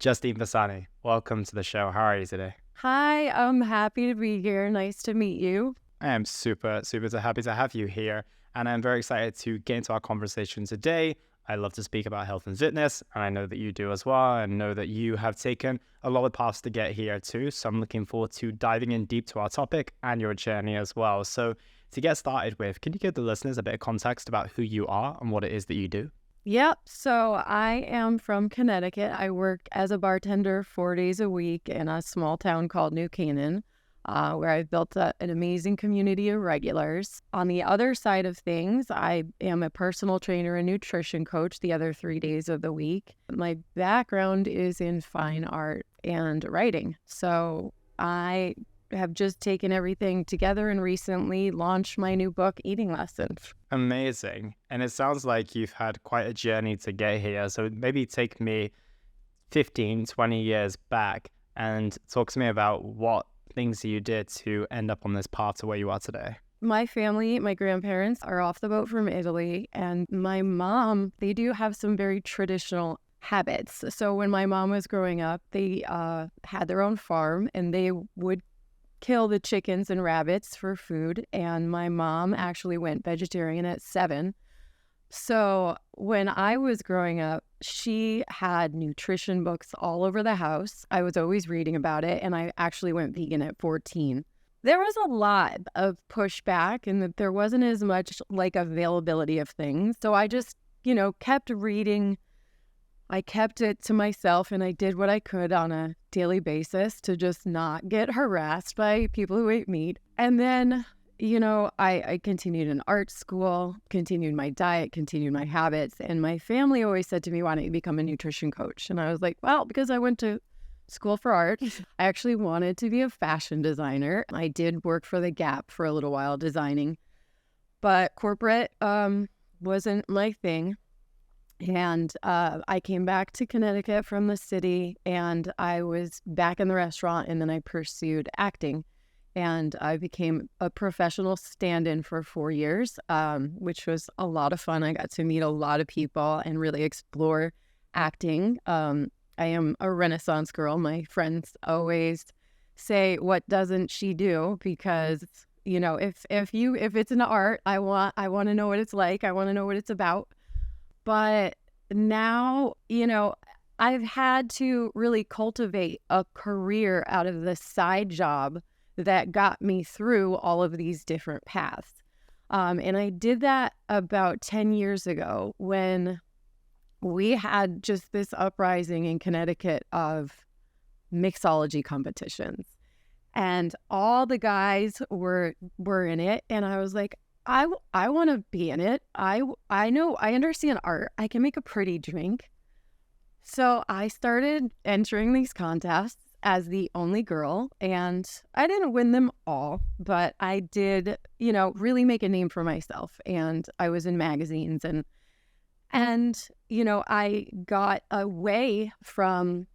Justine Bassani, welcome to the show. How are you today? Hi, I'm happy to be here. Nice to meet you. I am super happy to have you here, and I'm very excited to get into our conversation today. I love to speak about health and fitness, and I know that you do as well, and know that you have taken a lot of paths to get here too. So I'm looking forward to diving in deep to our topic and your journey as well. So to get started with, can you give the listeners a bit of context about who you are and what it is that you do? Yep. So I am from Connecticut. I work as a bartender 4 days a week in a small town called New Canaan, where I've built an amazing community of regulars. On the other side of things, I am a personal trainer and nutrition coach the other 3 days of the week. My background is in fine art and writing. So I have just taken everything together and recently launched my new book, Eating Lessons. Amazing. And it sounds like you've had quite a journey to get here. So maybe take me 15, 20 years back and talk to me about what things you did to end up on this path to where you are today. My family, my grandparents are off the boat from Italy, and my mom, they do have some very traditional habits. So when my mom was growing up, they had their own farm and they would kill the chickens and rabbits for food. And my mom actually went vegetarian at 7. So when I was growing up, she had nutrition books all over the house. I was always reading about it, and I actually went vegan at 14. There was a lot of pushback and that there wasn't as much like availability of things. So I just, kept reading. I kept it to myself and I did what I could on a daily basis to just not get harassed by people who ate meat. And then, I continued in art school, continued my diet, continued my habits. And my family always said to me, why don't you become a nutrition coach? And I was like, well, because I went to school for art. I actually wanted to be a fashion designer. I did work for the Gap for a little while designing, but corporate wasn't my thing. And I came back to Connecticut from the city and I was back in the restaurant, and then I pursued acting and I became a professional stand-in for 4 years, which was a lot of fun. I got to meet a lot of people and really explore acting. I am a Renaissance girl. My friends always say, what doesn't she do? Because, if it's an art, I want to know what it's like. I want to know what it's about. But now, I've had to really cultivate a career out of the side job that got me through all of these different paths. And I did that about 10 years ago when we had just this uprising in Connecticut of mixology competitions. And all the guys were in it. And I was like, I want to be in it. I know, I understand art. I can make a pretty drink. So I started entering these contests as the only girl, and I didn't win them all, but I did, really make a name for myself. And I was in magazines and I got away from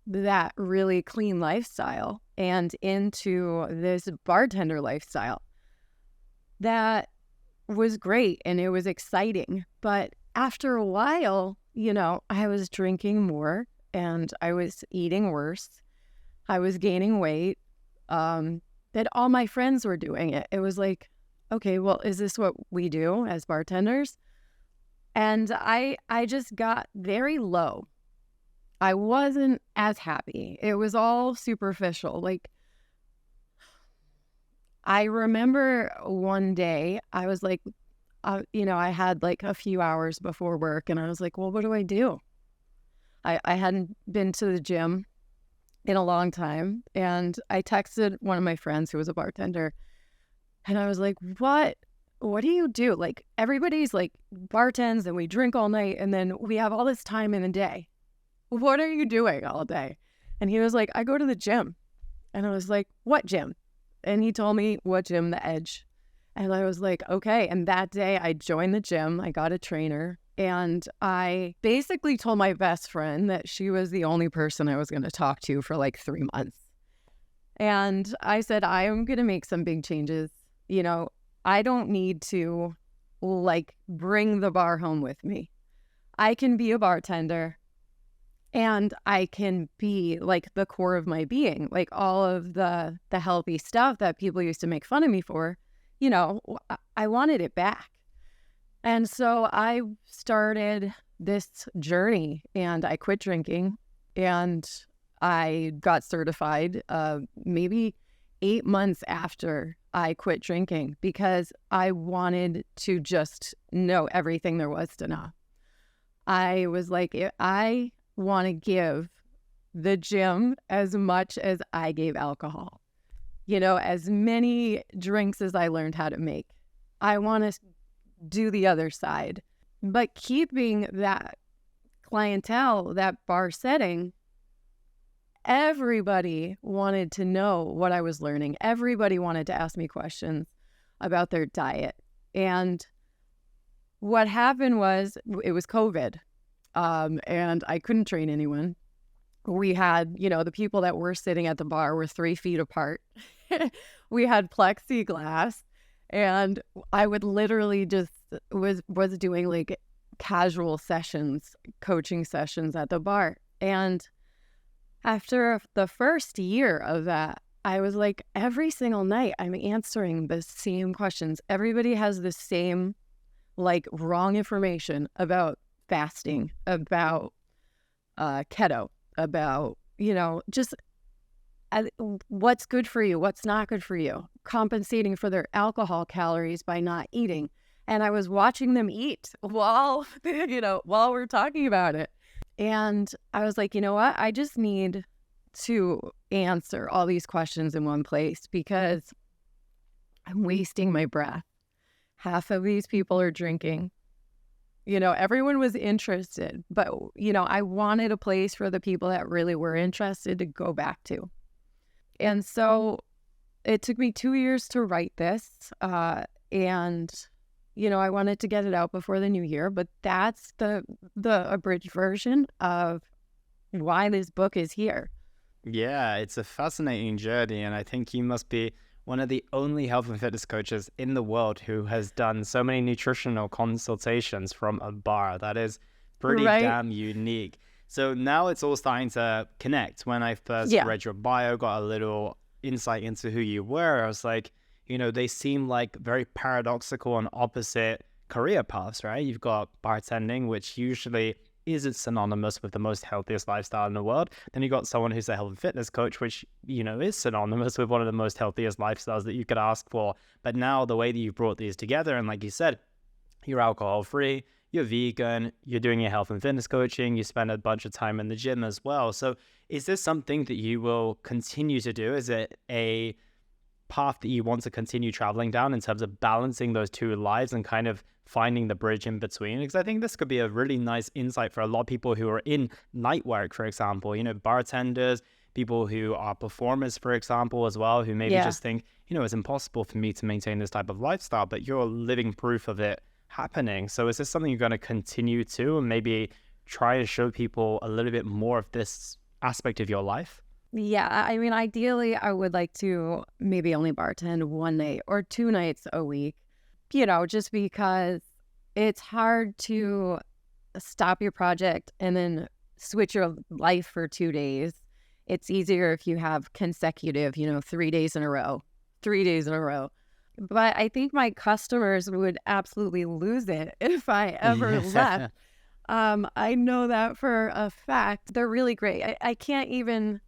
that really clean lifestyle and into this bartender lifestyle. That was great and it was exciting. But after a while, I was drinking more and I was eating worse. I was gaining weight. That all my friends were doing it. It was like, okay, well, is this what we do as bartenders? And I just got very low. I wasn't as happy. It was all superficial. Like, I remember one day I was like, I had like a few hours before work and I was like, well, what do I do? I hadn't been to the gym in a long time. And I texted one of my friends who was a bartender and I was like, what do you do? Like, everybody's like bartends and we drink all night and then we have all this time in the day. What are you doing all day? And he was like, I go to the gym. And I was like, what gym? And he told me what gym, The Edge. And I was like, okay. And that day I joined the gym. I got a trainer. And I basically told my best friend that she was the only person I was going to talk to for like 3 months. And I said, I am going to make some big changes. I don't need to like bring the bar home with me. I can be a bartender and I can be like the core of my being, like all of the healthy stuff that people used to make fun of me for, I wanted it back. And so I started this journey and I quit drinking and I got certified maybe 8 months after I quit drinking because I wanted to just know everything there was to know. I was like, I want to give the gym as much as I gave alcohol, as many drinks as I learned how to make. I want to do the other side, but keeping that clientele, that bar setting. Everybody wanted to know what I was learning. Everybody wanted to ask me questions about their diet. And what happened was it was COVID, and I couldn't train anyone. We had, the people that were sitting at the bar were 3 feet apart. We had plexiglass, and I would literally just was doing like casual sessions, coaching sessions at the bar. And after the first year of that, I was like, every single night I'm answering the same questions. Everybody has the same like wrong information about fasting, about keto, about, just what's good for you, what's not good for you, compensating for their alcohol calories by not eating. And I was watching them eat while we're talking about it. And I was like, you know what? I just need to answer all these questions in one place because I'm wasting my breath. Half of these people are drinking. Everyone was interested, but, I wanted a place for the people that really were interested to go back to. And so it took me 2 years to write this. And I wanted to get it out before the new year, but that's the abridged version of why this book is here. Yeah, it's a fascinating journey, and I think you must be one of the only health and fitness coaches in the world who has done so many nutritional consultations from a bar. That is pretty damn unique. So now it's all starting to connect. When I first read your bio, got a little insight into who you were, I was like, they seem like very paradoxical and opposite career paths, right? You've got bartending, which usually isn't synonymous with the most healthiest lifestyle in the world. Then you got someone who's a health and fitness coach, which, is synonymous with one of the most healthiest lifestyles that you could ask for. But now the way that you've brought these together, and like you said, you're alcohol free, you're vegan, you're doing your health and fitness coaching, you spend a bunch of time in the gym as well. So is this something that you will continue to do? Is it a path that you want to continue traveling down in terms of balancing those two lives and kind of finding the bridge in between? Because I think this could be a really nice insight for a lot of people who are in night work, for example, bartenders, people who are performers, for example, as well, who maybe just think, it's impossible for me to maintain this type of lifestyle, but you're living proof of it happening. So is this something you're going to continue to and maybe try to show people a little bit more of this aspect of your life? Yeah, I mean, ideally, I would like to maybe only bartend 1 night or 2 nights a week, just because it's hard to stop your project and then switch your life for 2 days. It's easier if you have consecutive, 3 days in a row, 3 days in a row. But I think my customers would absolutely lose it if I ever left. I know that for a fact. They're really great. I can't even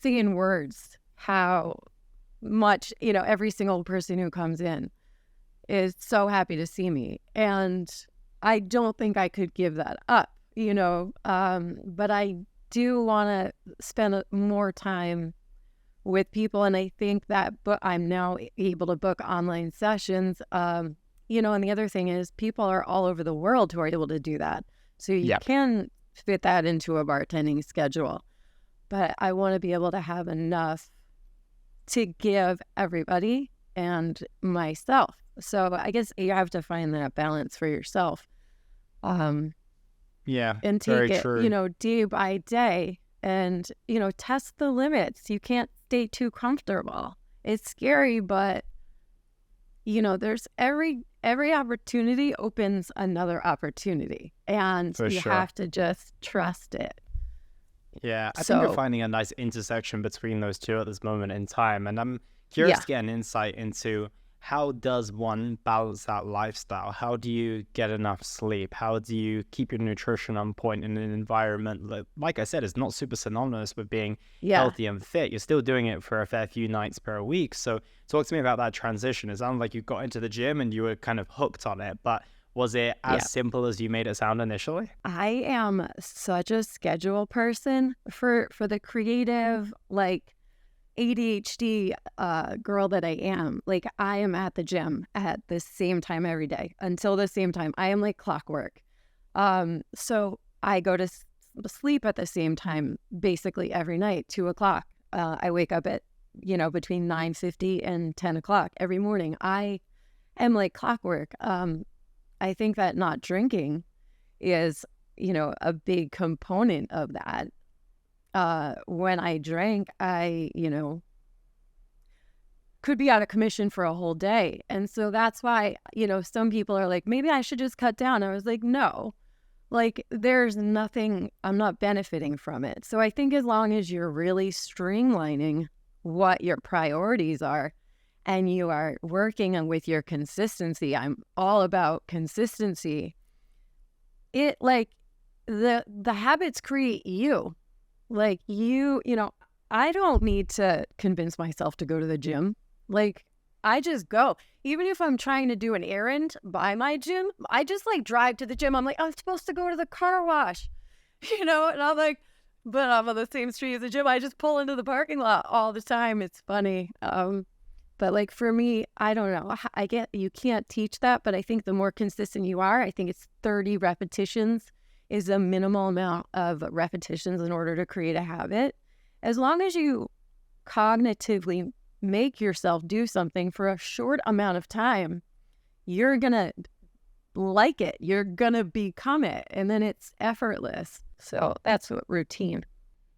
say in words how much, every single person who comes in is so happy to see me. And I don't think I could give that up, but I do want to spend more time with people. And I think that I'm now able to book online sessions, and the other thing is people are all over the world who are able to do that. So you can fit that into a bartending schedule. But I want to be able to have enough to give everybody and myself. So I guess you have to find that balance for yourself. And take it, true. Day by day and, test the limits. You can't stay too comfortable. It's scary, but, there's every opportunity opens another opportunity. And you have to just trust it. Yeah, I think you're So, finding a nice intersection between those two at this moment in time. And I'm curious yeah, to get an insight into how does one balance that lifestyle? How do you get enough sleep? How do you keep your nutrition on point in an environment that, like I said, is not super synonymous with being yeah. healthy and fit? You're still doing it for a fair few nights per week. So talk to me about that transition. It sounded like you got into the gym and you were kind of hooked on it, but was it as Yeah. simple as you made it sound initially? I am such a schedule person for the creative, like ADHD girl that I am. Like I am at the gym at the same time every day until the same time. I am like clockwork. So I go to sleep at the same time basically every night, 2 o'clock. I wake up at, between 9:50 and 10 o'clock every morning. I am like clockwork. I think that not drinking is, a big component of that. When I drank, I, could be out of commission for a whole day. And so that's why, some people are like, maybe I should just cut down. I was like, no, like there's nothing, I'm not benefiting from it. So I think as long as you're really streamlining what your priorities are and you are working on with your consistency, I'm all about consistency. It like the habits create you. Like I don't need to convince myself to go to the gym. Like I just go. Even if I'm trying to do an errand by my gym, I just like drive to the gym. I'm like, I'm supposed to go to the car wash, and I'm like, but I'm on the same street as the gym. I just pull into the parking lot all the time. It's funny. But like for me, I don't know. I get you can't teach that, but I think the more consistent you are, I think it's 30 repetitions is a minimal amount of repetitions in order to create a habit. As long as you cognitively make yourself do something for a short amount of time, you're going to like it. You're going to become it. And then it's effortless. So that's what routine.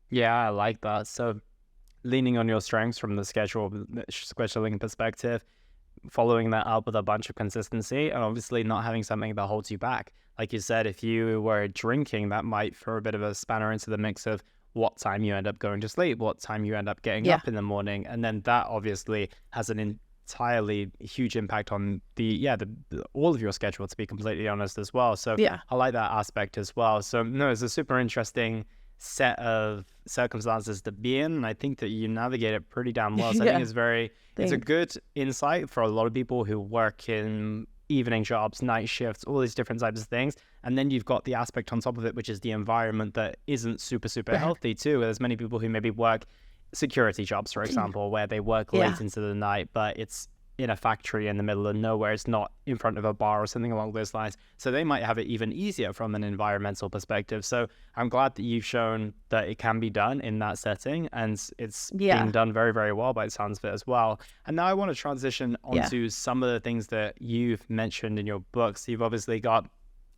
Yeah, I like that. So leaning on your strengths from the scheduling perspective, following that up with a bunch of consistency, and obviously not having something that holds you back. Like you said, if you were drinking, that might throw a bit of a spanner into the mix of what time you end up going to sleep, what time you end up getting Yeah. up in the morning. And then that obviously has an entirely huge impact on the all of your schedule, to be completely honest, as well. So Yeah. I like that aspect as well. So no, it's a super interesting set of circumstances to be in, and I think that you navigate it pretty damn well. So I think Yeah. it's a Thanks. good insight for a lot of people who work in evening jobs, night shifts, all these different types of things. And then you've got the aspect on top of it, which is the environment that isn't super Right. healthy too. There's many people who maybe work security jobs, for example, where they work Yeah. late into the night, but it's in a factory in the middle of nowhere. It's not in front of a bar or something along those lines. So they might have it even easier from an environmental perspective. So I'm glad that you've shown that it can be done in that setting, and it's being Yeah. done very, very well by the sounds of it as well. And now I want to transition Yeah. onto some of the things that you've mentioned in your books. You've obviously got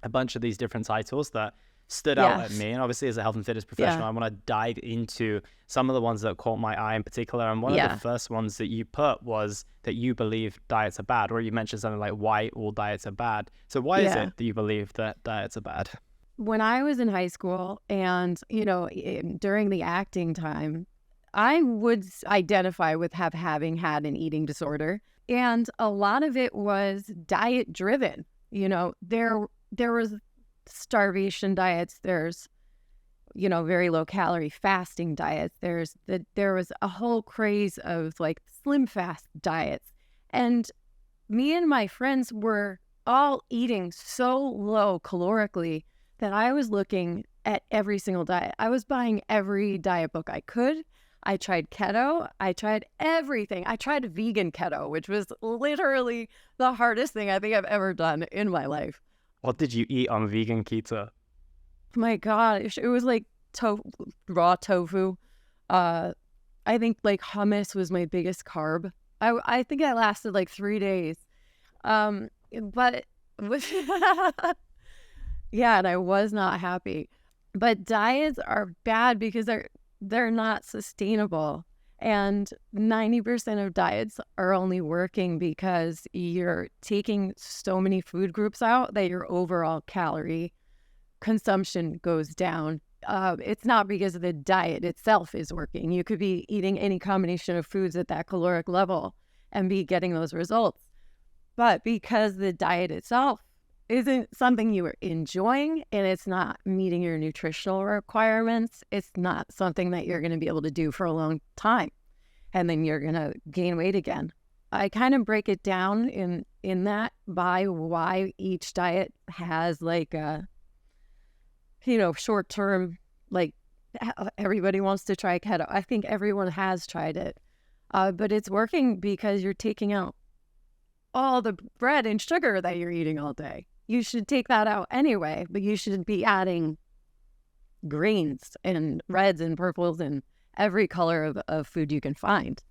a bunch of these different titles that stood out at Yes. me. And obviously, as a health and fitness professional, Yeah. I want to dive into some of the ones that caught my eye in particular. And one of Yeah. the first ones that you put was that you believe diets are bad, or you mentioned something like why all diets are bad. So why is Yeah. it that you believe that diets are bad? When I was in high school and, during the acting time, I would identify with having had an eating disorder. And a lot of it was diet driven. There was starvation diets. There's, very low calorie fasting diets. There was a whole craze of like slim fast diets. And me and my friends were all eating so low calorically that I was looking at every single diet. I was buying every diet book I could. I tried keto. I tried everything. I tried vegan keto, which was literally the hardest thing I think I've ever done in my life. What did you eat on vegan keto? My gosh, it was like raw tofu. I think like hummus was my biggest carb. I think I lasted like 3 days. But yeah, and I was not happy. But diets are bad because they're not sustainable. And 90% of diets are only working because you're taking so many food groups out that your overall calorie consumption goes down. it's not because the diet itself is working. You could be eating any combination of foods at that caloric level and be getting those results. But because the diet itself isn't something you are enjoying and it's not meeting your nutritional requirements, it's not something that you're going to be able to do for a long time. And then you're going to gain weight again. I kind of break it down in that by why each diet has like a, short term, like everybody wants to try keto. I think everyone has tried it, but it's working because you're taking out all the bread and sugar that you're eating all day. You should take that out anyway, but you should be adding greens and reds and purples and every color of food you can find.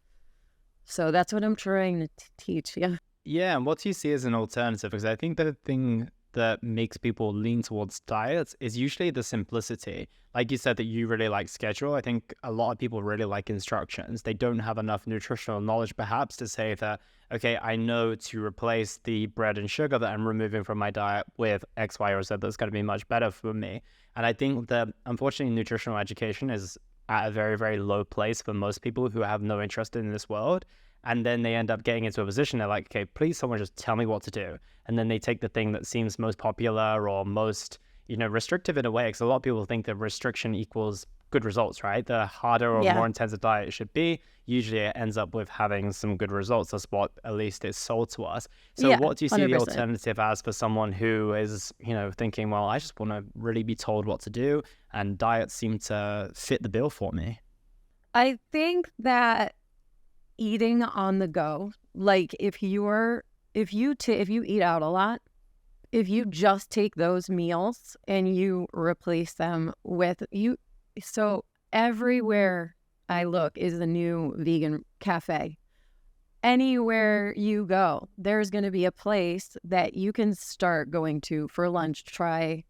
So that's what I'm trying to teach. Yeah. Yeah. And what do you see as an alternative? Because I think the thing that makes people lean towards diets is usually the simplicity. Like you said that you really like schedule. I think a lot of people really like instructions. They don't have enough nutritional knowledge perhaps to say that, okay, I know to replace the bread and sugar that I'm removing from my diet with X, Y, or Z that's going to be much better for me. And I think that unfortunately nutritional education is at a very, very low place for most people who have no interest in this world. And then they end up getting into a position, they're like, okay, please someone just tell me what to do. And then they take the thing that seems most popular or most, restrictive in a way, because a lot of people think that restriction equals good results, right? The harder or more intensive diet it should be, usually it ends up with having some good results. That's what at least is sold to us. So what do you see 100%. The alternative as for someone who is, thinking, well, I just want to really be told what to do, and diets seem to fit the bill for me? I think that eating on the go, like if you eat out a lot, if you just take those meals and you replace them with so everywhere I look is the new vegan cafe. Anywhere you go, there's going to be a place that you can start going to for lunch. Try,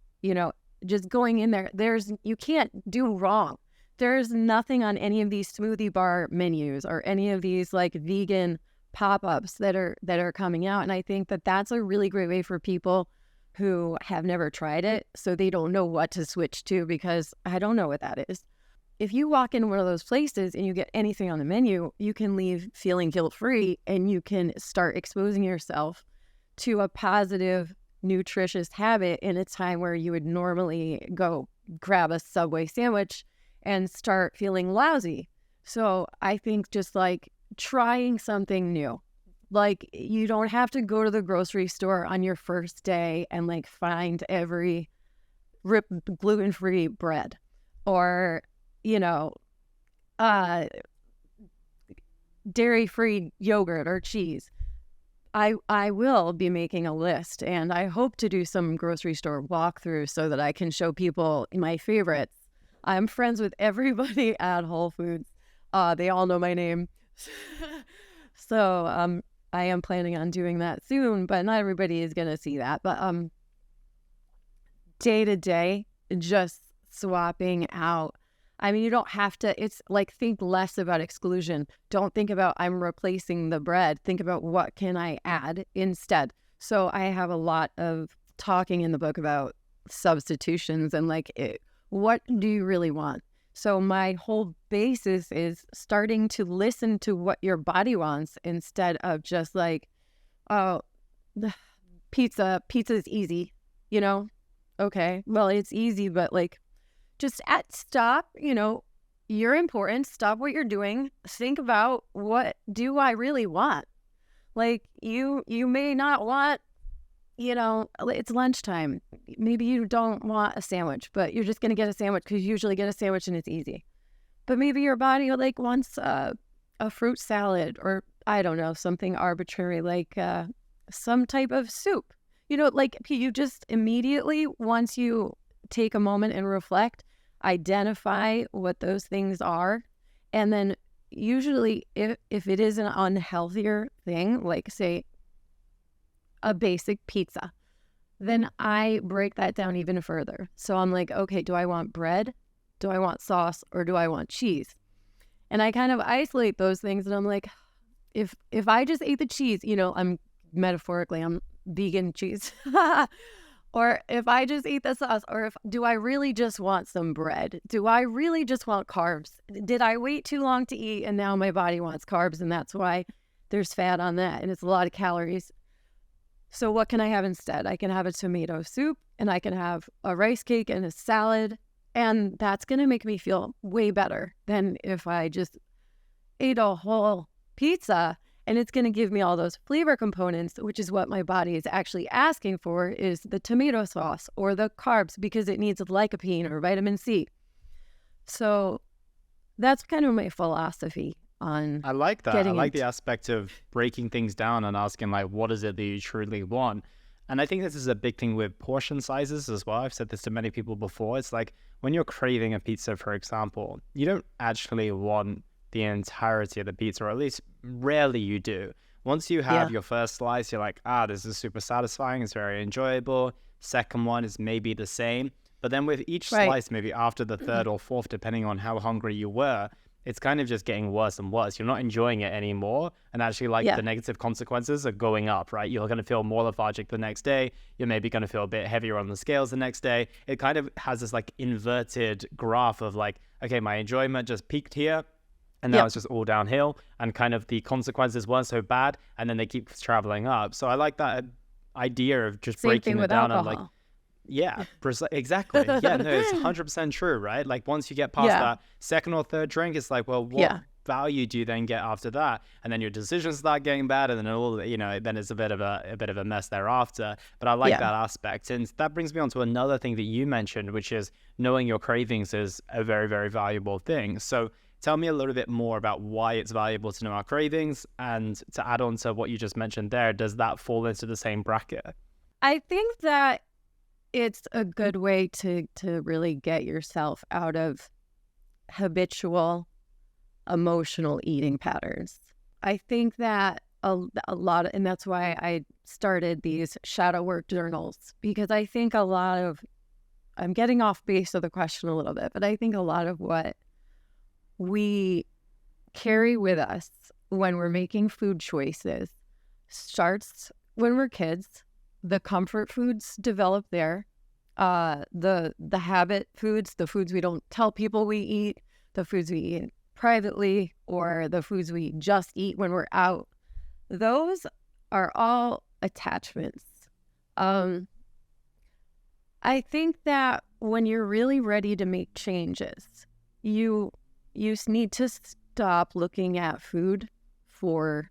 just going in there. You can't do wrong. There's nothing on any of these smoothie bar menus or any of these like vegan pop-ups that are coming out. And I think that that's a really great way for people who have never tried it, so they don't know what to switch to, because I don't know what that is. If you walk into one of those places and you get anything on the menu, you can leave feeling guilt-free and you can start exposing yourself to a positive, nutritious habit in a time where you would normally go grab a Subway sandwich and start feeling lousy. So I think just like trying something new. Like you don't have to go to the grocery store on your first day and like find every gluten-free bread or, dairy-free yogurt or cheese. I will be making a list, and I hope to do some grocery store walkthroughs so that I can show people my favorites. I'm friends with everybody at Whole Foods. They all know my name. So I am planning on doing that soon, but not everybody is going to see that. But day to day, just swapping out. I mean, you don't have to, it's like think less about exclusion. Don't think about I'm replacing the bread. Think about what can I add instead. So I have a lot of talking in the book about substitutions and what do you really want? So my whole basis is starting to listen to what your body wants instead of just like, oh, pizza is easy, Okay, well, it's easy, but just stop, you're important. Stop what you're doing. Think about, what do I really want? You may not want, it's lunchtime. Maybe you don't want a sandwich, but you're just going to get a sandwich because you usually get a sandwich and it's easy. But maybe your body wants a fruit salad, or I don't know, something arbitrary some type of soup. You just immediately, once you take a moment and reflect, identify what those things are, and then usually if it is an unhealthier thing, like say a basic pizza, then I break that down even further. So I'm like, okay, do I want bread? Do I want sauce? Or do I want cheese? And I kind of isolate those things, and I'm like, if I just ate the cheese, I'm vegan cheese, Or if I just eat the sauce, or do I really just want some bread? Do I really just want carbs? Did I wait too long to eat and now my body wants carbs and that's why there's fat on that and it's a lot of calories? So what can I have instead? I can have a tomato soup and I can have a rice cake and a salad, and that's going to make me feel way better than if I just ate a whole pizza. And it's going to give me all those flavor components, which is what my body is actually asking for, is the tomato sauce or the carbs, because it needs lycopene or vitamin C. So that's kind of my philosophy on I like that. I getting like the aspect of breaking things down and asking, like, what is it that you truly want? And I think this is a big thing with portion sizes as well. I've said this to many people before. It's like when you're craving a pizza, for example, you don't actually want the entirety of the pizza, or at least rarely you do. Once you have your first slice, you're like, this is super satisfying. It's very enjoyable. Second one is maybe the same. But then with each slice, maybe after the third or fourth, depending on how hungry you were, it's kind of just getting worse and worse. You're not enjoying it anymore. And actually, like, the negative consequences are going up, right? You're going to feel more lethargic the next day. You're maybe going to feel a bit heavier on the scales the next day. It kind of has this like inverted graph of like, okay, my enjoyment just peaked here, and now it's just all downhill, and kind of the consequences weren't so bad, and then they keep traveling up. So I like that idea of just breaking it down and like, exactly. Yeah, no, it's 100% true, right? Like once you get past that second or third drink, it's like, well, what value do you then get after that? And then your decisions start getting bad, and then all, then it's a bit of a mess thereafter. But I like that aspect, and that brings me on to another thing that you mentioned, which is knowing your cravings is a very, very valuable thing. So tell me a little bit more about why it's valuable to know our cravings, and to add on to what you just mentioned there, does that fall into the same bracket? I think that it's a good way to really get yourself out of habitual emotional eating patterns. I think that a lot of, and that's why I started these shadow work journals, because I think I'm getting off base of the question a little bit, but I think a lot of what we carry with us when we're making food choices starts when we're kids. The comfort foods develop there. The habit foods, the foods we don't tell people we eat, the foods we eat privately, or the foods we just eat when we're out. Those are all attachments. I think that when you're really ready to make changes, you need to stop looking at food for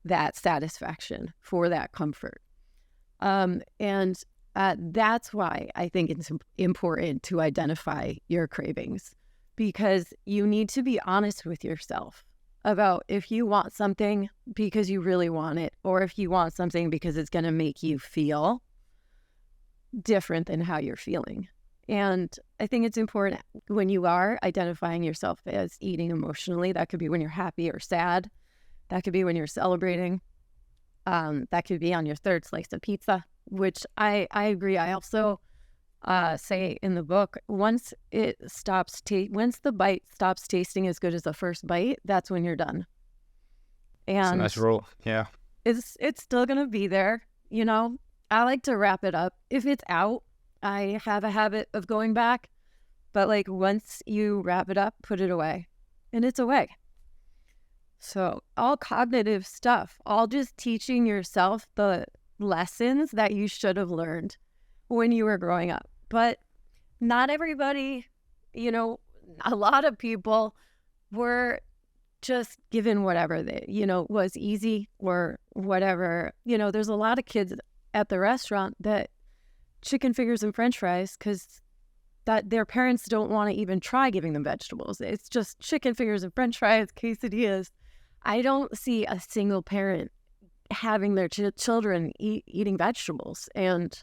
that satisfaction, for that comfort. That's why I think it's important to identify your cravings, because you need to be honest with yourself about if you want something because you really want it, or if you want something because it's going to make you feel different than how you're feeling. And I think it's important when you are identifying yourself as eating emotionally. That could be when you're happy or sad. That could be when you're celebrating. That could be on your third slice of pizza, which I agree. I also say in the book, once the bite stops tasting as good as the first bite, that's when you're done. And it's a nice rule. Yeah. It's still going to be there. I like to wrap it up. If it's out, I have a habit of going back, but like once you wrap it up, put it away, and it's away. So all cognitive stuff, all just teaching yourself the lessons that you should have learned when you were growing up. But not everybody, a lot of people were just given whatever was easy or whatever. There's a lot of kids at the restaurant that chicken fingers and french fries because that their parents don't want to even try giving them vegetables. It's just chicken fingers and french fries, quesadillas. I don't see a single parent having their children eating vegetables. And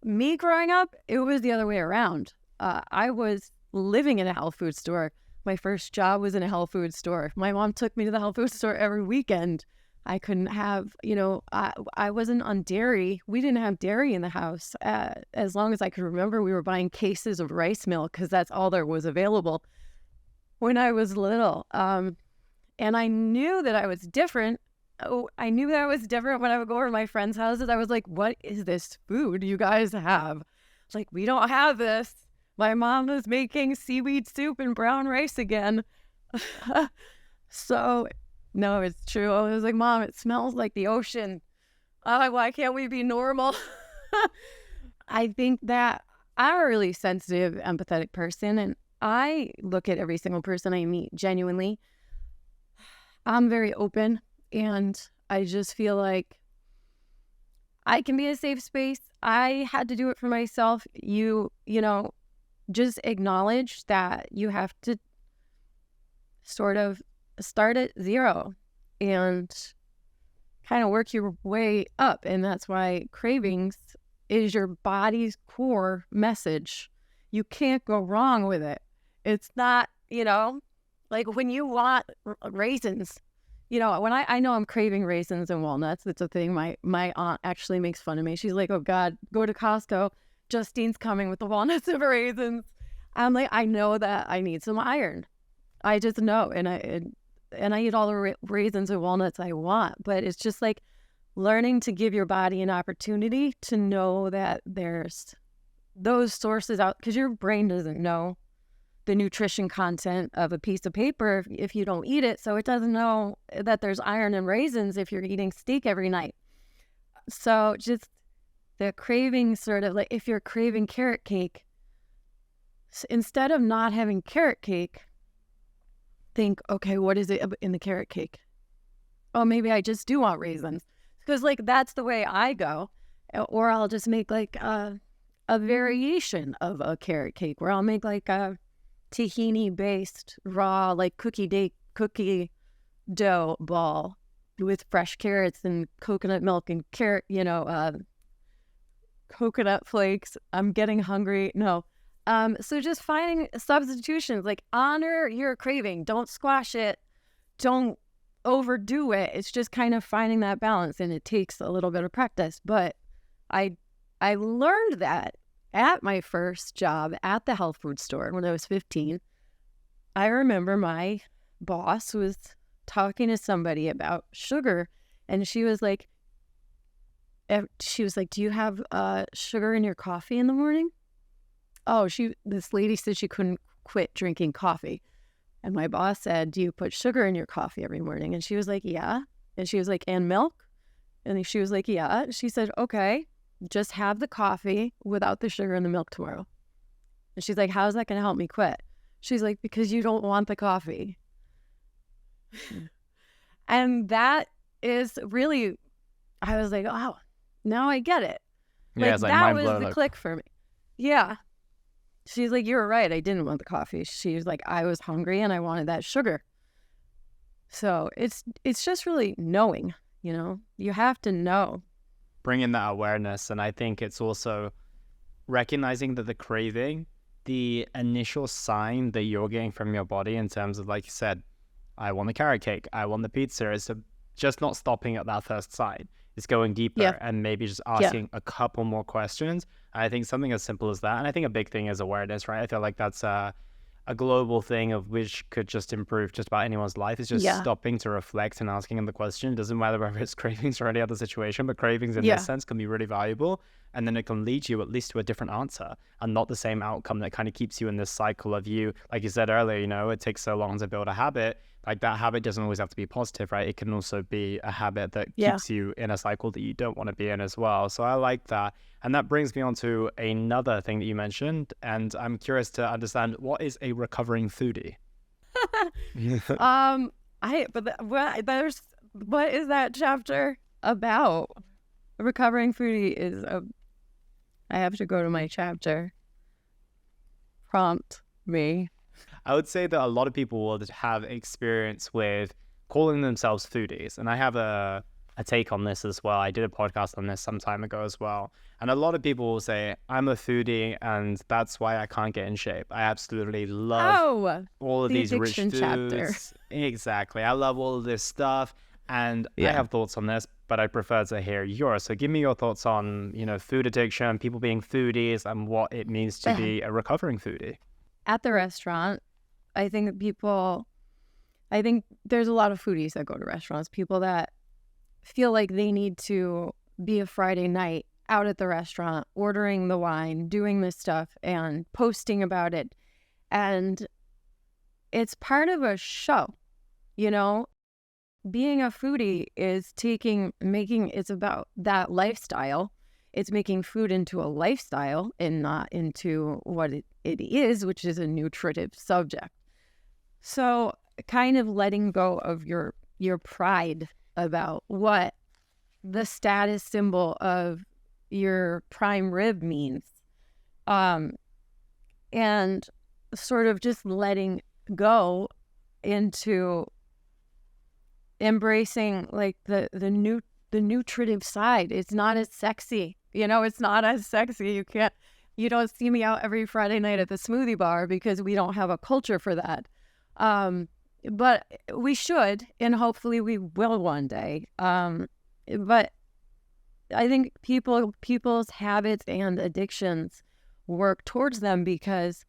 me growing up, it was the other way around. I was living in a health food store. My first job was in a health food store. My mom took me to the health food store every weekend. I couldn't have, I wasn't on dairy. We didn't have dairy in the house. As long as I could remember, we were buying cases of rice milk because that's all there was available when I was little. And I knew that I was different I knew that was different when I would go over to my friends' houses. I was like, what is this food you guys have? It's like, we don't have this. My mom is making seaweed soup and brown rice again. So, no, it's true. I was like, Mom, it smells like the ocean. Why can't we be normal? I think that I'm a really sensitive, empathetic person, and I look at every single person I meet genuinely. I'm very open, and I just feel like I can be a safe space. I had to do it for myself. You know, just acknowledge that you have to sort of start at zero and kind of work your way up. And that's why cravings is your body's core message. You can't go wrong with it. It's not, like when you want raisins, when I know I'm craving raisins and walnuts, it's a thing. My aunt actually makes fun of me. She's like, oh God, go to Costco. Justine's coming with the walnuts and raisins. I'm like, I know that I need some iron. I just know. And I eat all the raisins and walnuts I want. But it's just like learning to give your body an opportunity to know that there's those sources out, because your brain doesn't know the nutrition content of a piece of paper if you don't eat it. So it doesn't know that there's iron in raisins if you're eating steak every night. So just the craving, sort of like if you're craving carrot cake, instead of not having carrot cake, think, okay, what is it in the carrot cake? Oh, maybe I just do want raisins. Because like that's the way I go. Or I'll just make like a variation of a carrot cake where I'll make like a tahini based raw like cookie dough ball with fresh carrots and coconut milk and carrot, coconut flakes. I'm getting hungry. No. So just finding substitutions, like honor your craving. Don't squash it. Don't overdo it. It's just kind of finding that balance, and it takes a little bit of practice. But I learned that at my first job at the health food store when I was 15. I remember my boss was talking to somebody about sugar, and she was like, do you have sugar in your coffee in the morning? Oh, this lady said she couldn't quit drinking coffee. And my boss said, do you put sugar in your coffee every morning? And she was like, yeah. And she was like, and milk? And she was like, yeah. She said, okay, just have the coffee without the sugar and the milk tomorrow. And she's like, how's that going to help me quit? She's like, because you don't want the coffee. And that is really, I was like, oh, now I get it. Yeah, it's like that mind was blown. the click for me. Yeah. She's like, you were right. I didn't want the coffee. She was like, I was hungry and I wanted that sugar. So it's just really knowing, you have to know. Bringing that awareness. And I think it's also recognizing that the craving, the initial sign that you're getting from your body in terms of, like you said, I want the carrot cake, I want the pizza, is just not stopping at that first sign. It's going deeper and maybe just asking a couple more questions. I think something as simple as that. And I think a big thing is awareness, right? I feel like that's a global thing of which could just improve just about anyone's life. Is just stopping to reflect and asking them the question. It doesn't matter whether it's cravings or any other situation, but cravings in this sense can be really valuable. And then it can lead you at least to a different answer and not the same outcome that kind of keeps you in this cycle of you, like you said earlier, it takes so long to build a habit. Like that habit doesn't always have to be positive, right? It can also be a habit that keeps you in a cycle that you don't want to be in as well. So I like that. And that brings me on to another thing that you mentioned. And I'm curious to understand, what is a recovering foodie? What is that chapter about? A recovering foodie is I have to go to my chapter. Prompt me. I would say that a lot of people will have experience with calling themselves foodies. And I have a take on this as well. I did a podcast on this some time ago as well. And a lot of people will say, I'm a foodie and that's why I can't get in shape. I absolutely love all of these rich foods. Chapter. Exactly. I love all of this stuff. And I have thoughts on this, but I prefer to hear yours. So give me your thoughts on, food addiction, people being foodies, and what it means to be a recovering foodie. At the restaurant, I think there's a lot of foodies that go to restaurants, people that feel like they need to be a Friday night out at the restaurant, ordering the wine, doing this stuff and posting about it. And it's part of a show, you know? Being a foodie is it's about that lifestyle. It's making food into a lifestyle and not into what it is, which is a nutritive subject. So kind of letting go of your pride about what the status symbol of your prime rib means. And sort of just letting go into embracing like the nutritive side. It's not as sexy, it's not as sexy. You don't see me out every Friday night at the smoothie bar because we don't have a culture for that. But we should, and hopefully we will one day. But I think people's habits and addictions work towards them because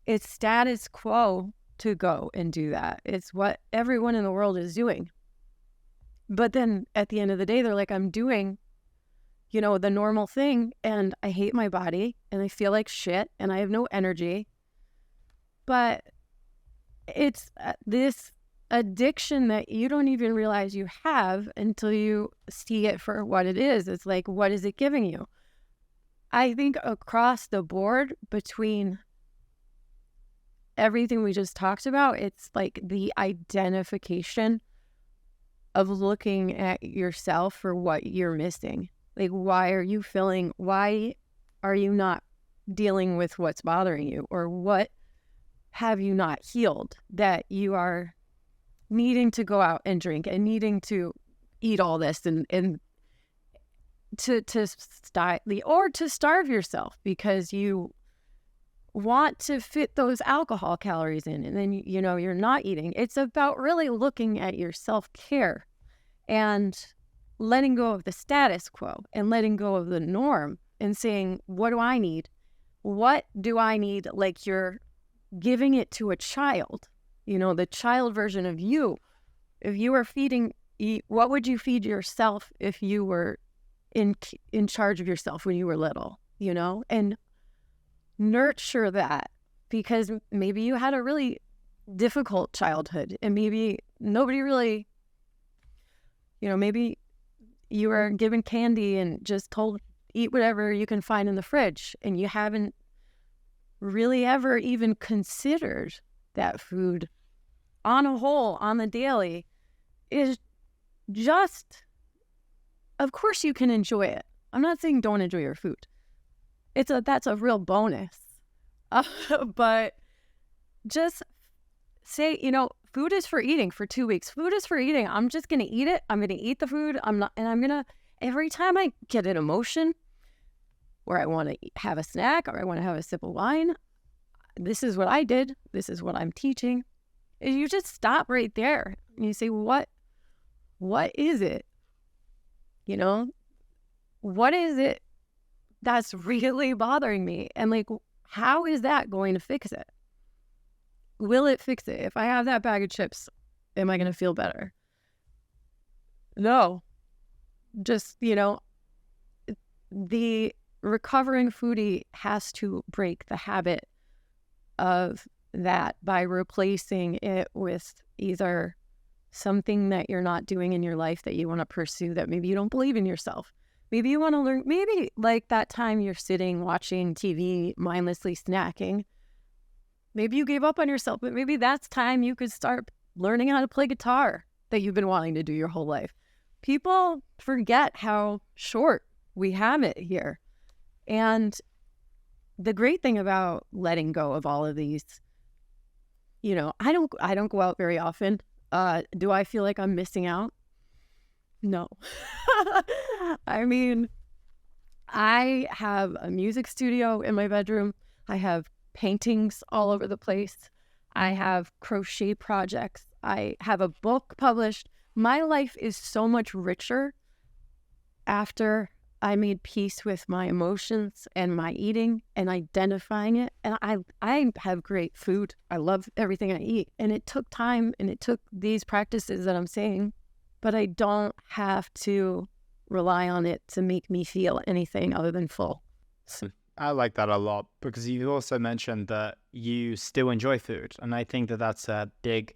it's status quo to go and do that. It's what everyone in the world is doing. But then at the end of the day, they're like, I'm doing, the normal thing, and I hate my body, and I feel like shit, and I have no energy. But it's this addiction that you don't even realize you have until you see it for what it is. It's like, what is it giving you? I think across the board between everything we just talked about, it's like the identification of looking at yourself for what you're missing. Like, why are you not dealing with what's bothering you? Or what have you not healed that you are needing to go out and drink and needing to eat all this and to starve yourself because you want to fit those alcohol calories in, and then you're not eating. It's about really looking at your self-care and letting go of the status quo and letting go of the norm and saying, what do I need? What do I need? Like you're giving it to a child, the child version of you. If you were what would you feed yourself if you were in charge of yourself when you were little, and nurture that, because maybe you had a really difficult childhood and maybe nobody really, maybe you were given candy and just told eat whatever you can find in the fridge, and you haven't really ever even considered that food on a whole, on the daily, is just, of course you can enjoy it. I'm not saying don't enjoy your food. That's a real bonus. But just say, food is for eating for 2 weeks. Food is for eating. I'm just going to eat it. I'm going to eat the food. Every time I get an emotion where I want to have a snack or I want to have a sip of wine, this is what I did. This is what I'm teaching. And you just stop right there and you say, what is it? What is it that's really bothering me? And like, how is that going to fix it? Will it fix it? If I have that bag of chips, am I going to feel better? No. Just, the recovering foodie has to break the habit of that by replacing it with either something that you're not doing in your life that you want to pursue, that maybe you don't believe in yourself. Maybe you want to learn, maybe like that time you're sitting watching TV, mindlessly snacking. Maybe you gave up on yourself, but maybe that's time you could start learning how to play guitar that you've been wanting to do your whole life. People forget how short we have it here. And the great thing about letting go of all of these, I don't go out very often. Do I feel like I'm missing out? No. I mean, I have a music studio in my bedroom. I have paintings all over the place. I have crochet projects. I have a book published. My life is so much richer after I made peace with my emotions and my eating and identifying it. And I have great food. I love everything I eat. And it took time, and it took these practices that I'm saying but I don't have to rely on it to make me feel anything other than full. I like that a lot, because you also mentioned that you still enjoy food. And I think that that's a big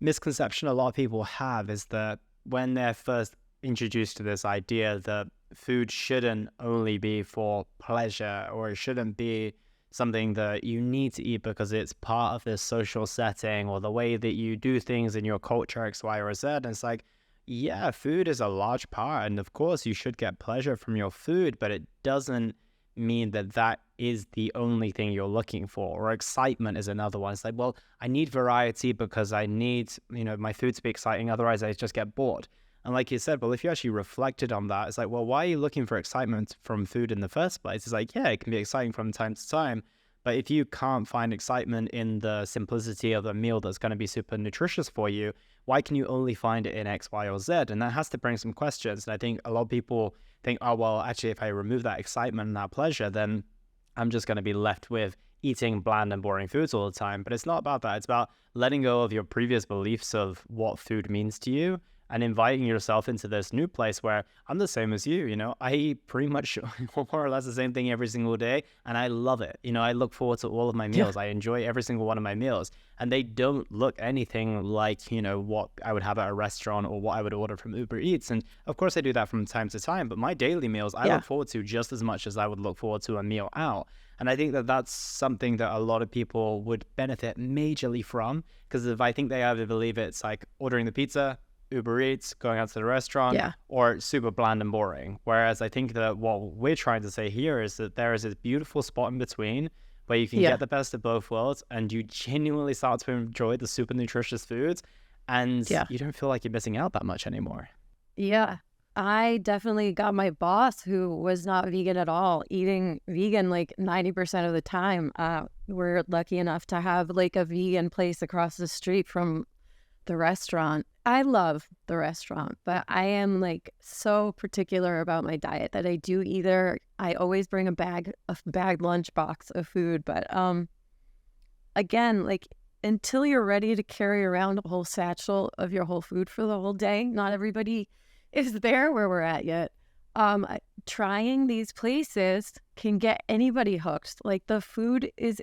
misconception a lot of people have, is that when they're first introduced to this idea that food shouldn't only be for pleasure, or it shouldn't be something that you need to eat because it's part of this social setting or the way that you do things in your culture, X, Y, or Z. And it's like, yeah, food is a large part. And of course, you should get pleasure from your food, but it doesn't mean that that is the only thing you're looking for. Or excitement is another one. It's like, well, I need variety because I need, my food to be exciting. Otherwise, I just get bored. And like you said, well, if you actually reflected on that, it's like, well, why are you looking for excitement from food in the first place? It's like, yeah, it can be exciting from time to time. But if you can't find excitement in the simplicity of a meal that's going to be super nutritious for you, why can you only find it in X, Y, or Z? And that has to bring some questions. And I think a lot of people think, oh, well, actually, if I remove that excitement and that pleasure, then I'm just going to be left with eating bland and boring foods all the time. But it's not about that. It's about letting go of your previous beliefs of what food means to you and inviting yourself into this new place where I'm the same as you. I eat pretty much more or less the same thing every single day, and I love it. I look forward to all of my meals. I enjoy every single one of my meals, and they don't look anything like, what I would have at a restaurant or what I would order from Uber Eats. And of course I do that from time to time, but my daily meals, I look forward to just as much as I would look forward to a meal out. And I think that that's something that a lot of people would benefit majorly from, because if I think they either believe it's like ordering the pizza, Uber Eats, going out to the restaurant, or super bland and boring. Whereas I think that what we're trying to say here is that there is this beautiful spot in between where you can get the best of both worlds, and you genuinely start to enjoy the super nutritious foods, and you don't feel like you're missing out that much anymore. Yeah. I definitely got my boss, who was not vegan at all, eating vegan like 90% of the time. We're lucky enough to have like a vegan place across the street from the restaurant. I love the restaurant, but I am like so particular about my diet that I always bring a bagged lunch box of food. But again, like, until you're ready to carry around a whole satchel of your whole food for the whole day, not everybody is there where we're at yet. Trying these places can get anybody hooked. Like, the food is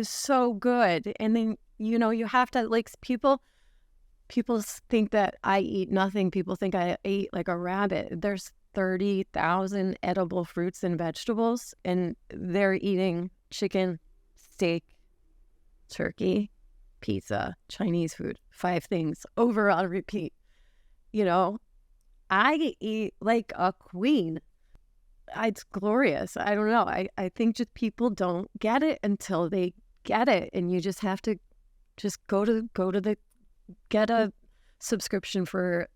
so good. And then, you have to, like, people think that I eat nothing. People think I ate like a rabbit. There's 30,000 edible fruits and vegetables, and they're eating chicken, steak, turkey, pizza, Chinese food, 5 things over on repeat. I eat like a queen. It's glorious. I don't know. I think just people don't get it until they get it, and you just have to just get a subscription for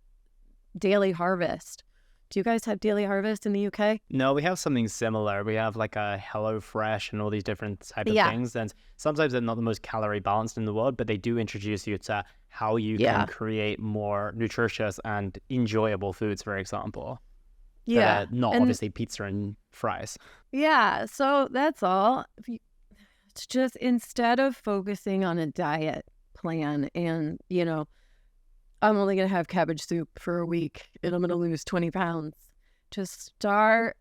Daily Harvest. Do you guys have Daily Harvest in the UK? No, we have something similar. We have like a HelloFresh and all these different type of things. And sometimes they're not the most calorie balanced in the world, but they do introduce you to how you can create more nutritious and enjoyable foods, for example. Not obviously pizza and fries. Yeah, so that's all. It's just, instead of focusing on a diet plan and, I'm only going to have cabbage soup for a week and I'm going to lose 20 pounds. Just start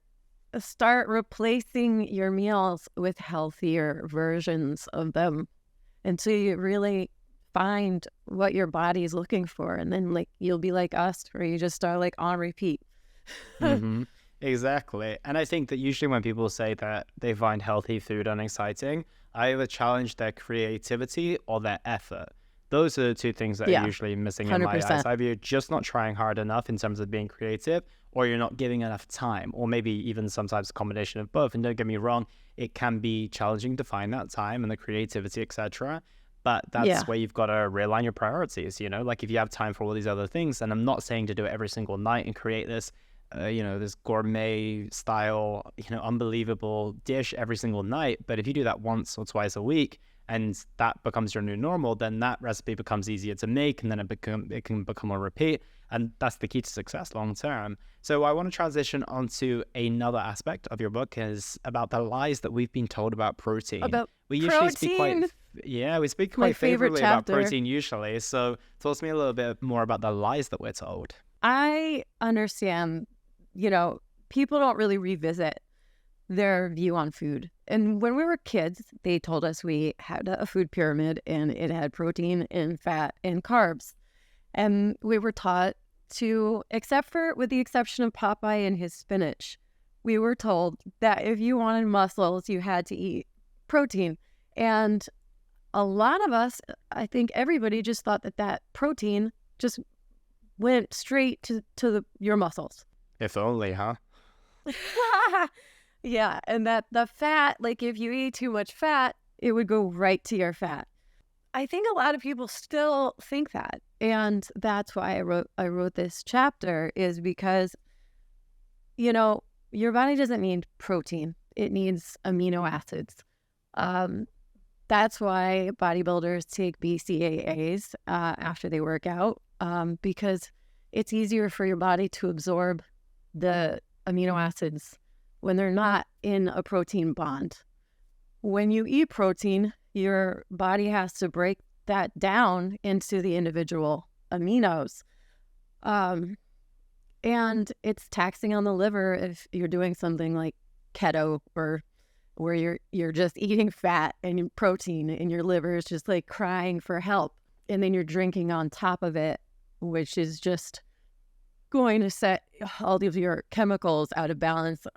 replacing your meals with healthier versions of them until you really find what your body is looking for. And then, like, you'll be like us, where you just start like on repeat. Mm-hmm. Exactly. And I think that usually when people say that they find healthy food unexciting, I either challenge their creativity or their effort. Those are the two things that are usually missing 100%. In my eyes. Either you're just not trying hard enough in terms of being creative, or you're not giving enough time, or maybe even sometimes a combination of both. And don't get me wrong, it can be challenging to find that time and the creativity, etc. But that's where you've got to realign your priorities, like if you have time for all these other things. And I'm not saying to do it every single night and create this, this gourmet style, unbelievable dish every single night. But if you do that once or twice a week, and that becomes your new normal, then that recipe becomes easier to make, and then it can become a repeat. And that's the key to success long term. So I want to transition onto another aspect of your book, is about the lies that we've been told about protein. About we protein. Usually speak quite we speak My quite favorite favorably about chapter. protein usually. So talk to me a little bit more about the lies that we're told. I understand, you know, people don't really revisit their view on food. And when we were kids, they told us we had a food pyramid and it had protein and fat and carbs. And we were taught to, with the exception of Popeye and his spinach, we were told that if you wanted muscles, you had to eat protein. And a lot of us, I think everybody just thought that protein just went straight to your muscles. If only, huh? Yeah, and that the fat, like if you eat too much fat, it would go right to your fat. I think a lot of people still think that, and that's why I wrote this chapter, is because, you know, your body doesn't need protein; it needs amino acids. That's why bodybuilders take BCAAs after they work out, because it's easier for your body to absorb the amino acids when they're not in a protein bond. When you eat protein, your body has to break that down into the individual aminos. And it's taxing on the liver if you're doing something like keto, or where you're just eating fat and protein and your liver is just like crying for help. And then you're drinking on top of it, which is just going to set all of your chemicals out of balance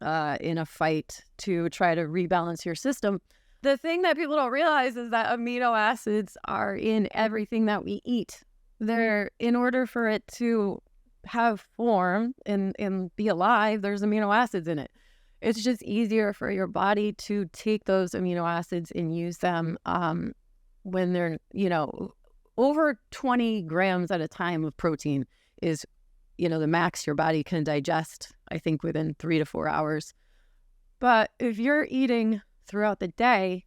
in a fight to try to rebalance your system. The thing that people don't realize is that amino acids are in everything that we eat. They're, in order for it to have form and be alive, there's amino acids in it. It's just easier for your body to take those amino acids and use them when they're, over 20 grams at a time of protein is, the max your body can digest, I think, within 3 to 4 hours. But if you're eating throughout the day,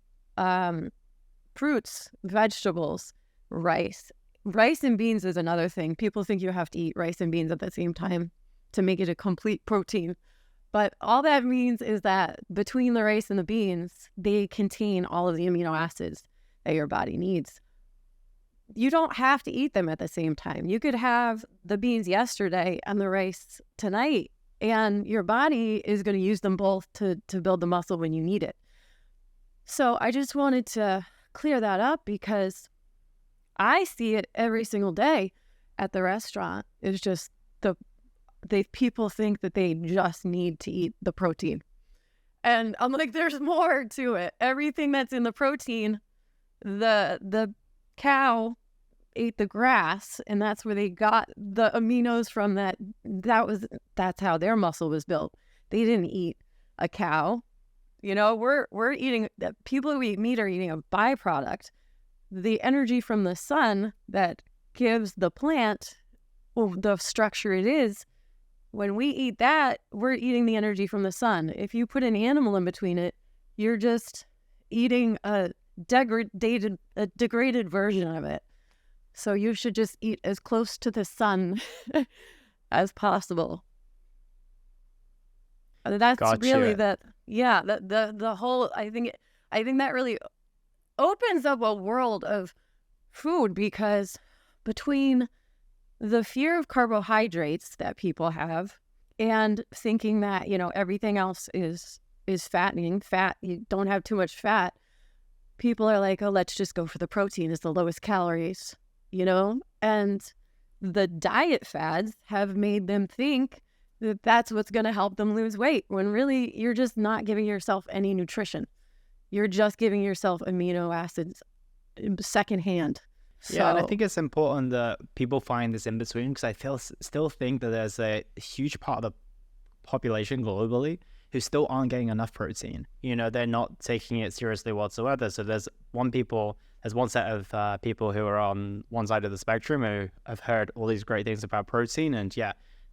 fruits, vegetables, rice and beans is another thing. People think you have to eat rice and beans at the same time to make it a complete protein. But all that means is that between the rice and the beans, they contain all of the amino acids that your body needs. You don't have to eat them at the same time. You could have the beans yesterday and the rice tonight, and your body is going to use them both to build the muscle when you need it. So I just wanted to clear that up because I see it every single day at the restaurant. It's just people think that they just need to eat the protein. And I'm like, there's more to it. Everything that's in the protein, the cow ate the grass, and that's where they got the aminos from. That's how their muscle was built. They didn't eat a cow. We're eating, people who eat meat are eating a byproduct. The energy from the sun that gives the plant the structure it is, when we eat that, we're eating the energy from the sun. If you put an animal in between it, you're just eating a degraded version of it. So you should just eat as close to the sun as possible. That's Gotcha. really the whole, I think that really opens up a world of food, because between the fear of carbohydrates that people have and thinking that, everything else is fattening, you don't have too much fat, people are like, oh, let's just go for the protein. It's the lowest calories, and the diet fads have made them think that that's what's going to help them lose weight, when really you're just not giving yourself any nutrition. You're just giving yourself amino acids secondhand. Yeah, and I think it's important that people find this in between, because I still think that there's a huge part of the population globally who still aren't getting enough protein. They're not taking it seriously whatsoever. So there's one set of people who are on one side of the spectrum who have heard all these great things about protein, and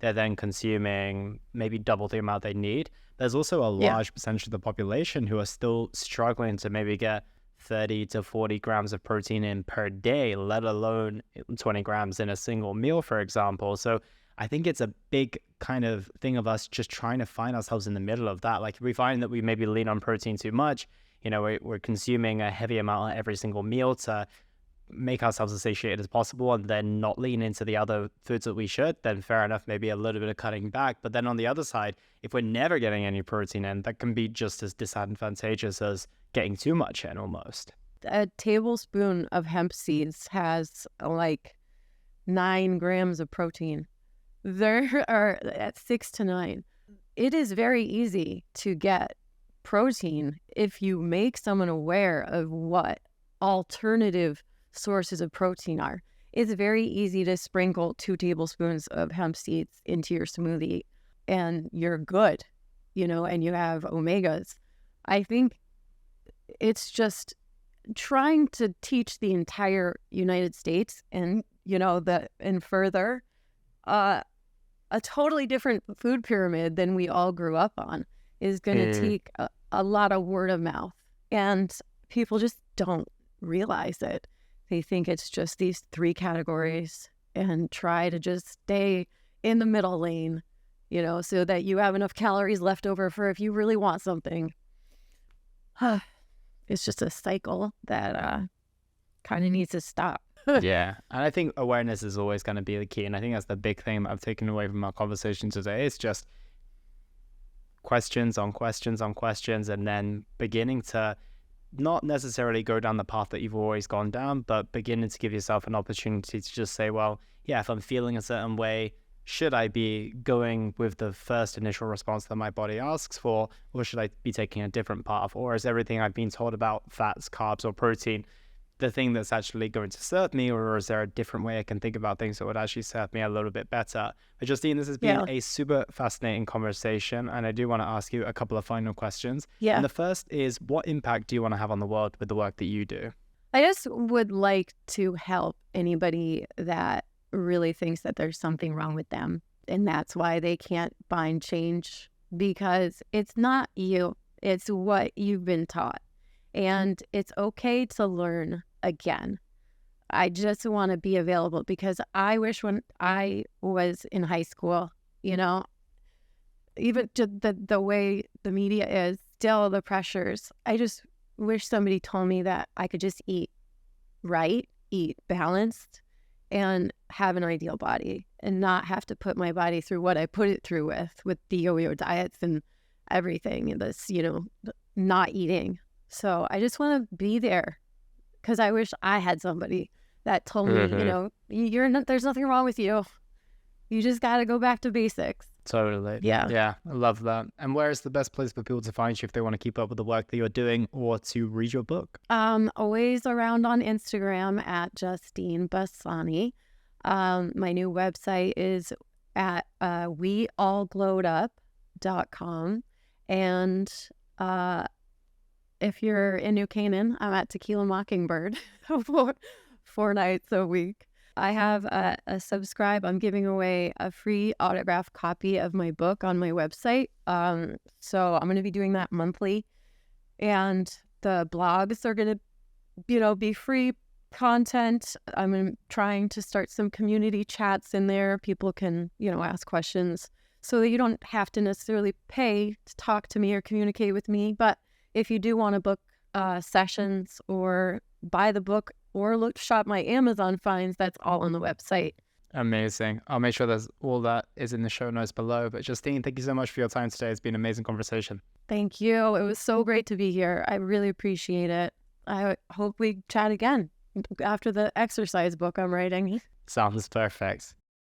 they're then consuming maybe double the amount they need. There's also a large percentage of the population who are still struggling to maybe get 30 to 40 grams of protein in per day, let alone 20 grams in a single meal, for example. So I think it's a big kind of thing of us just trying to find ourselves in the middle of that. Like, if we find that we maybe lean on protein too much, we're consuming a heavy amount at every single meal to make ourselves as satiated as possible and then not lean into the other foods that we should, then fair enough, maybe a little bit of cutting back. But then on the other side, if we're never getting any protein in, that can be just as disadvantageous as getting too much in almost. A tablespoon of hemp seeds has like 9 grams of protein. There are at 6 to 9. It is very easy to get protein if you make someone aware of what alternative sources of protein are. It's very easy to sprinkle 2 tablespoons of hemp seeds into your smoothie and you're good, and you have omegas. I think it's just trying to teach the entire United States and, and further, a totally different food pyramid than we all grew up on is going to take a lot of word of mouth. And people just don't realize it. They think it's just these 3 categories and try to just stay in the middle lane, so that you have enough calories left over for if you really want something. It's just a cycle that kind of needs to stop. Yeah. And I think awareness is always going to be the key. And I think that's the big thing that I've taken away from our conversation today. It's just questions on questions on questions, and then beginning to not necessarily go down the path that you've always gone down, but beginning to give yourself an opportunity to just say, well, yeah, if I'm feeling a certain way, should I be going with the first initial response that my body asks for, or should I be taking a different path? Or is everything I've been told about fats, carbs, or protein the thing that's actually going to serve me, or is there a different way I can think about things that would actually serve me a little bit better? But Justine, this has been a super fascinating conversation, and I do want to ask you a couple of final questions. Yeah. And the first is, what impact do you want to have on the world with the work that you do? I just would like to help anybody that really thinks that there's something wrong with them, and that's why they can't find change, because it's not you, it's what you've been taught. And it's okay to learn again. I just want to be available, because I wish when I was in high school, even the way the media is, still the pressures, I just wish somebody told me that I could just eat right, eat balanced, and have an ideal body, and not have to put my body through what I put it through with the yo-yo diets and everything, and this, not eating. So I just want to be there, because I wish I had somebody that told me, there's nothing wrong with you. You just got to go back to basics. Totally. Yeah. I love that. And where is the best place for people to find you if they want to keep up with the work that you're doing or to read your book? Always around on Instagram at Justine Bassani. My new website is at weallglowedup.com. And if you're in New Canaan, I'm at Tequila Mockingbird 4 nights a week. I have a subscribe. I'm giving away a free autographed copy of my book on my website. So I'm going to be doing that monthly. And the blogs are going to, be free content. I'm trying to start some community chats in there. People can, ask questions so that you don't have to necessarily pay to talk to me or communicate with me. But if you do want to book sessions or buy the book or shop my Amazon finds, that's all on the website. Amazing. I'll make sure there's all that is in the show notes below. But Justine, thank you so much for your time today. It's been an amazing conversation. Thank you. It was so great to be here. I really appreciate it. I hope we chat again after the exercise book I'm writing. Sounds perfect.